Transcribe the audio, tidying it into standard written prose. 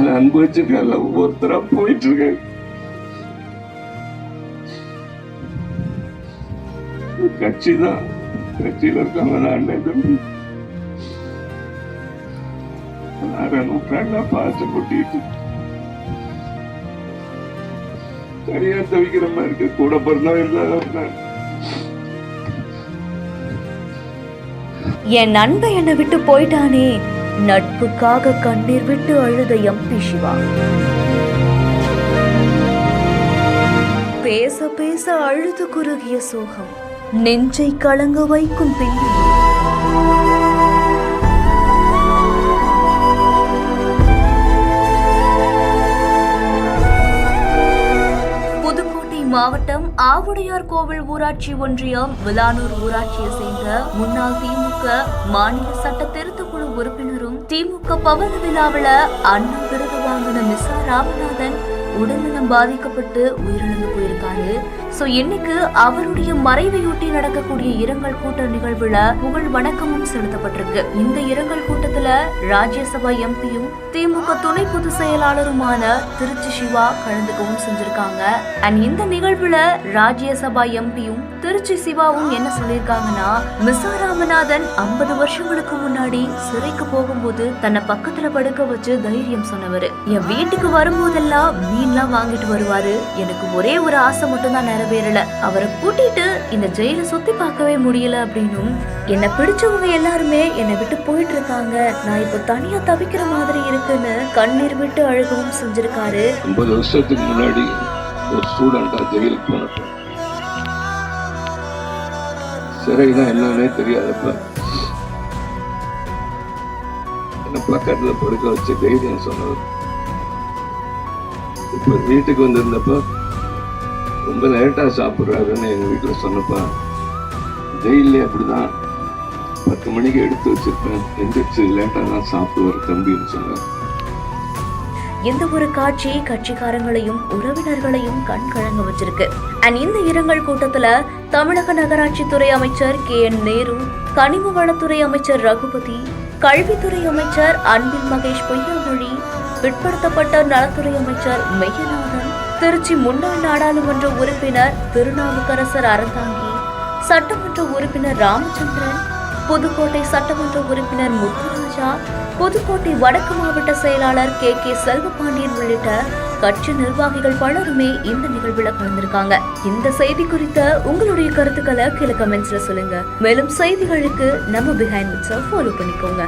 மேல அன்பு வச்சிருக்காங்க, ஒவ்வொருத்தரா போயிட்டு இருக்கு. கட்சி தான், கட்சியில இருக்காங்க நூற்றாண்டா பாச கொட்டிட்டு சரியா தவிக்கிற மாதிரி இருக்கு. கூட பிறந்தவன் இல்லாத என் நண்பன் என்னை விட்டு போயிட்டானே, நட்புக்காக கண்ணீர் விட்டு அழுத எம்பி சிவா. பேச பேச அழுது குறுகிய சோகம், நெஞ்சை கலங்க வைக்கும் பின்னணி. மாவட்டம் ஆவுடையார் கோவில் ஊராட்சி ஒன்றியம் விலானூர் ஊராட்சியை சேர்ந்த முன்னாள் திமுக மாநில சட்ட திருத்தக்குழு உறுப்பினரும் திமுக பவன விழாவில் அண்ணா விருது வாங்கின மிசா ராமநாதன் உடல்நலம் பாதிக்கப்பட்டு உயிரிழந்து போயிருக்காரு. சோ இன்னைக்கு அவருடைய மறைவையொட்டி நடக்கக்கூடிய இரங்கல் கூட்ட நிகழ்வுல புகழ் வணக்கமும் செலுத்தப்பட்டிருக்கு. இந்த இரங்கல் கூட்டத்துல ராஜ்யசபா எம்பியும் திமுக துணை பொதுச் செயலாளருமான திருச்சி சிவா கலந்துக்கவும் செஞ்சிருக்காங்க. அண்ட் இந்த நிகழ்வுல ராஜ்யசபா எம்பியும் திருச்சி சிவாவும் என்ன சொல்லியிருக்காங்கன்னா, மிசா ராமநாதன் 50 வருஷங்களுக்கு முன்னாடி சிறைக்கு போகும்போது தன்னை பக்கத்துல படுக்க வச்சு தைரியம் சொன்னவரு. என் வீட்டுக்கு வரும்போதெல்லாம் மீன்லாம் வாங்கிட்டு வருவாரு. எனக்கு ஒரே ஒரு ஆசை மட்டும் தான் நிறைவேறல, அவரை கூட்டிட்டு இந்த ஜெயில சுத்தி பார்க்கவே முடியல அப்படின்னும், என்னை பிடிச்சவங்க எல்லாருமே என்னை விட்டு போயிட்டு இருக்காங்க, நான் இப்ப தனியா தவிக்கிற மாதிரி இருக்குன்னு கண்ணீர் விட்டு அழுகவும் செஞ்சிருக்காரு. 50 வருஷத்துக்கு முன்னாடி ஒரு ஸ்டூடெண்டா ஜெயிலுக்கு போனப்ப சிறைதான் என்னன்னே தெரியாதப்ப என்ன பக்கத்துல படுக்க வச்சு தைரியம் சொன்னவர். இப்ப வீட்டுக்கு வந்திருந்தப்ப ரொம்ப லேட்டா சாப்பிடுறாருன்னு எங்க வீட்டுல சொன்னப்ப, ஜெயிலே அப்படிதான் 10 மணிக்கு எடுத்து வச்சிருப்பேன், எந்திரிச்சு லேட்டா தான் சாப்பிடுவார் தம்பின்னு சொன்னார். எந்த ஒரு காட்சி கட்சிக்காரங்களையும் உறவினர்களையும் கண் கலங்க வச்சிருக்கு. அண்ட் இந்த இரங்கல் கூட்டத்துல தமிழக நகராட்சி துறை அமைச்சர் KN நேரு, கனிம வளத்துறை அமைச்சர் ரகுபதி, கல்வித்துறை அமைச்சர் அன்பில் மகேஷ் பொய்யாமொழி, பிற்படுத்தப்பட்ட நலத்துறை அமைச்சர் மெய்யநாதன், திருச்சி முன்னாள் நாடாளுமன்ற உறுப்பினர் திருநாவுக்கரசர் அறந்தாங்கி, சட்டமன்ற உறுப்பினர் ராமச்சந்திரன், புதுக்கோட்டை சட்டமன்ற உறுப்பினர் முத்துராஜா, புதுக்கோட்டை வடக்கு மாவட்ட செயலாளர் KK செல்வபாண்டியன் உள்ளிட்ட கட்சி நிர்வாகிகள் பலருமே இந்த நிகழ்வில் கலந்திருக்காங்க. இந்த செய்தி குறித்த உங்களுடைய கருத்துக்களை கீழே கமெண்ட்ஸ்ல சொல்லுங்க. மேலும் செய்திகளுக்கு நம்ம பிஹைண்ட் ஃபாலோ பண்ணிக்கோங்க.